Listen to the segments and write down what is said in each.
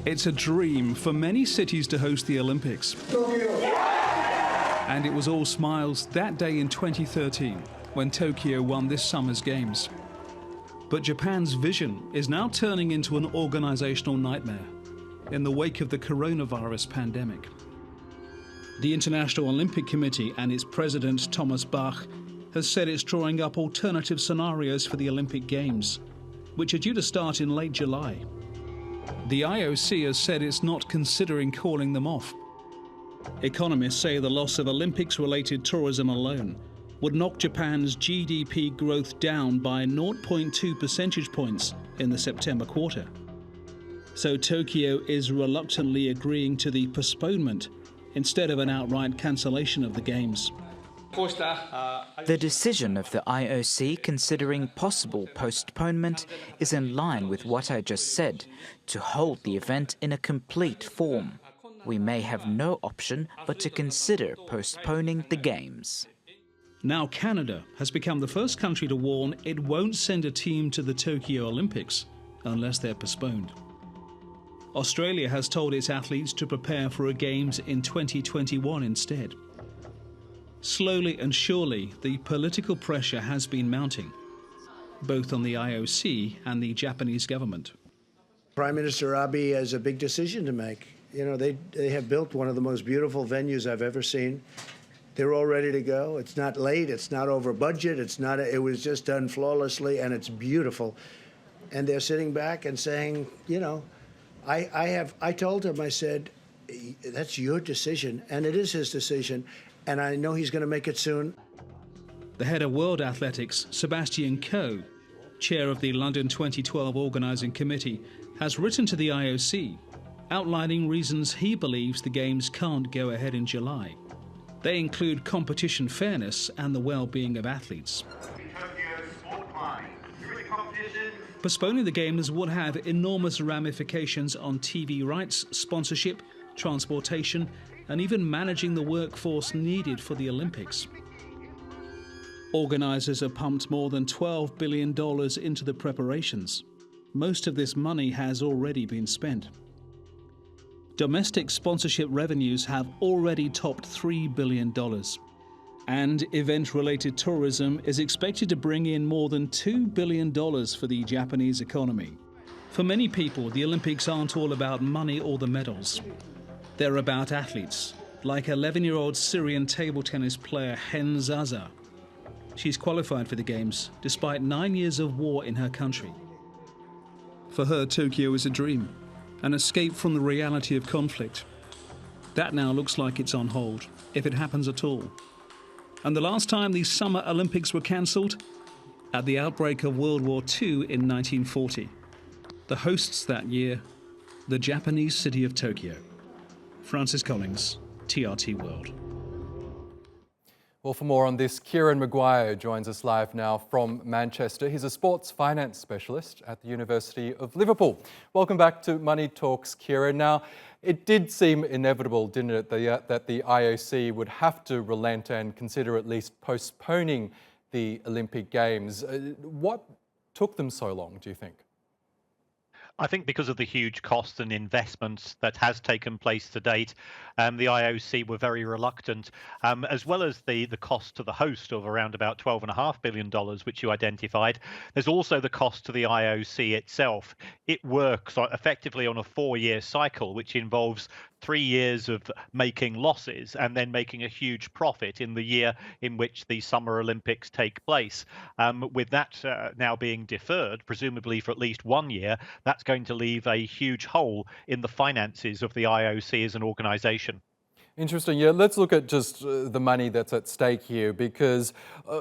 It's a dream for many cities to host the Olympics. And it was all smiles that day in 2013 when Tokyo won this summer's games. But Japan's vision is now turning into an organizational nightmare in the wake of the coronavirus pandemic. The International Olympic Committee and its president Thomas Bach has said it's drawing up alternative scenarios for the Olympic Games, which are due to start in late July. The IOC has said it's not considering calling them off. Economists say the loss of Olympics-related tourism alone would knock Japan's GDP growth down by 0.2 percentage points in the September quarter. So Tokyo is reluctantly agreeing to the postponement instead of an outright cancellation of the Games. The decision of the IOC considering possible postponement is in line with what I just said, to hold the event in a complete form. We may have no option but to consider postponing the Games. Now Canada has become the first country to warn it won't send a team to the Tokyo Olympics unless they're postponed. Australia has told its athletes to prepare for a Games in 2021 instead. Slowly and surely, the political pressure has been mounting, both on the IOC and the Japanese government. Prime Minister Abe has a big decision to make. You know, they have built one of the most beautiful venues I've ever seen. They're all ready to go. It's not late. It's not over budget. It was just done flawlessly, and it's beautiful. And they're sitting back and saying, you know, I told him, I said, that's your decision, and it is his decision, and I know he's going to make it soon. The head of World Athletics, Sebastian Coe, chair of the London 2012 Organising Committee, has written to the IOC, outlining reasons he believes the Games can't go ahead in July. They include competition fairness and the well-being of athletes. Postponing the Games would have enormous ramifications on TV rights, sponsorship, transportation, and even managing the workforce needed for the Olympics. Organisers have pumped more than $12 billion into the preparations. Most of this money has already been spent. Domestic sponsorship revenues have already topped $3 billion. And event-related tourism is expected to bring in more than $2 billion for the Japanese economy. For many people, the Olympics aren't all about money or the medals. They're about athletes, like 11-year-old Syrian table tennis player Hen Zaza. She's qualified for the Games despite 9 years of war in her country. For her, Tokyo is a dream, an escape from the reality of conflict. That now looks like it's on hold, if it happens at all. And the last time the Summer Olympics were cancelled? At the outbreak of World War II in 1940. The hosts that year, the Japanese city of Tokyo. Francis Collings, TRT World. Well, for more on this, Kieran Maguire joins us live now from Manchester. He's a sports finance specialist at the University of Liverpool. Welcome back to Money Talks, Kieran. Now, it did seem inevitable, didn't it, that the IOC would have to relent and consider at least postponing the Olympic Games. What took them so long, do you think? I think because of the huge cost and investment that has taken place to date, the IOC were very reluctant, as well as the cost to the host of around about $12.5 billion, which you identified. There's also the cost to the IOC itself. It works effectively on a 4-year cycle, which involves 3 years of making losses and then making a huge profit in the year in which the Summer Olympics take place. With that now being deferred, presumably for at least 1 year, that's going to leave a huge hole in the finances of the IOC as an organisation. Interesting. Yeah, let's look at just the money that's at stake here, because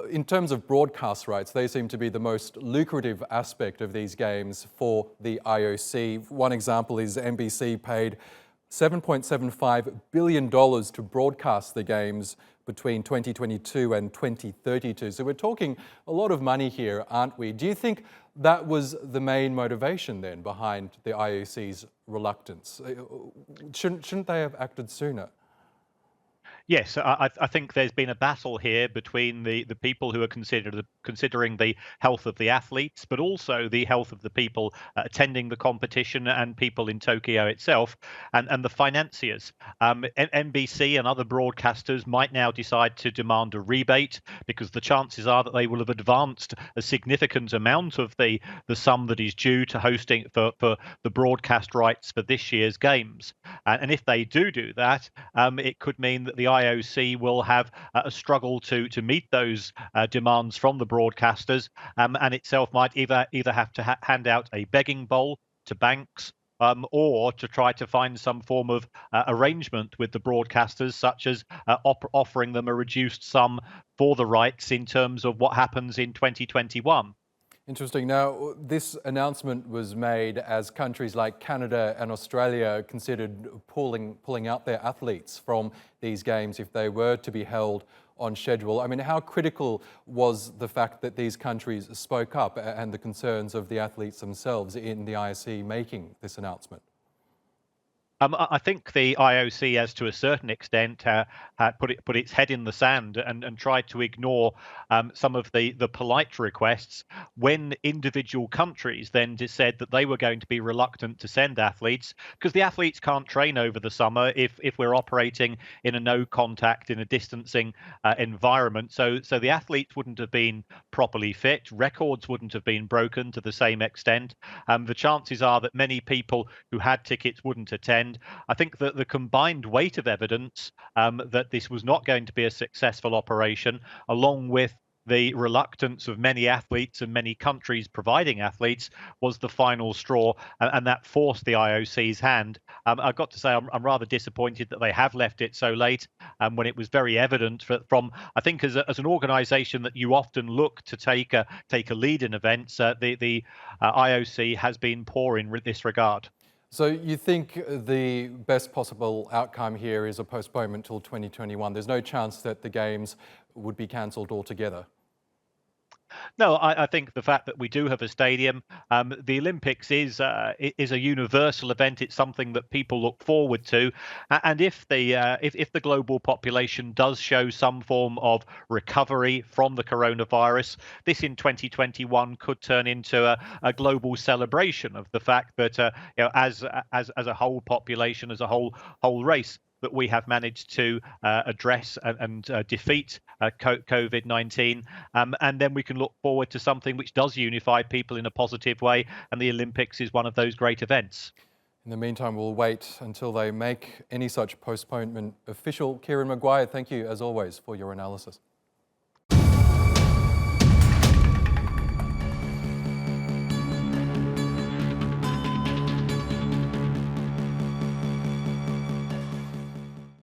in terms of broadcast rights, they seem to be the most lucrative aspect of these games for the IOC. One example is NBC paid $7.75 billion to broadcast the games between 2022 and 2032. So we're talking a lot of money here, aren't we? Do you think that was the main motivation then behind the IOC's reluctance? Shouldn't they have acted sooner? Yes, I think there's been a battle here between the people who are considering the health of the athletes, but also the health of the people attending the competition and people in Tokyo itself, and the financiers. NBC and other broadcasters might now decide to demand a rebate because the chances are that they will have advanced a significant amount of the sum that is due to hosting for the broadcast rights for this year's games. And if they do that, it could mean that the IOC will have a struggle to meet those demands from the broadcasters, and itself might either have to hand out a begging bowl to banks, or to try to find some form of arrangement with the broadcasters, such as offering them a reduced sum for the rights in terms of what happens in 2021. Interesting. Now, this announcement was made as countries like Canada and Australia considered pulling out their athletes from these games if they were to be held on schedule. I mean, how critical was the fact that these countries spoke up and the concerns of the athletes themselves in the IOC making this announcement? I think the IOC, as to a certain extent, put its head in the sand and tried to ignore some of the polite requests when individual countries then said that they were going to be reluctant to send athletes because the athletes can't train over the summer if we're operating in a no contact, in a distancing environment. So the athletes wouldn't have been properly fit, records wouldn't have been broken to the same extent. The chances are that many people who had tickets wouldn't attend. I think that the combined weight of evidence that this was not going to be a successful operation, along with the reluctance of many athletes and many countries providing athletes, was the final straw, and that forced the IOC's hand. I've got to say, I'm rather disappointed that they have left it so late, when it was very evident from, I think, as an organisation that you often look to take a lead in events, the IOC has been poor in this regard. So you think the best possible outcome here is a postponement till 2021? There's no chance that the Games would be cancelled altogether? No, I think the fact that we do have a stadium, the Olympics is a universal event. It's something that people look forward to, and if the global population does show some form of recovery from the coronavirus, this in 2021 could turn into a global celebration of the fact that as a whole population, as a whole race, that we have managed to address and defeat COVID-19, and then we can look forward to something which does unify people in a positive way, and the Olympics is one of those great events. In the meantime, we'll wait until they make any such postponement official. Kieran Maguire, thank you as always for your analysis.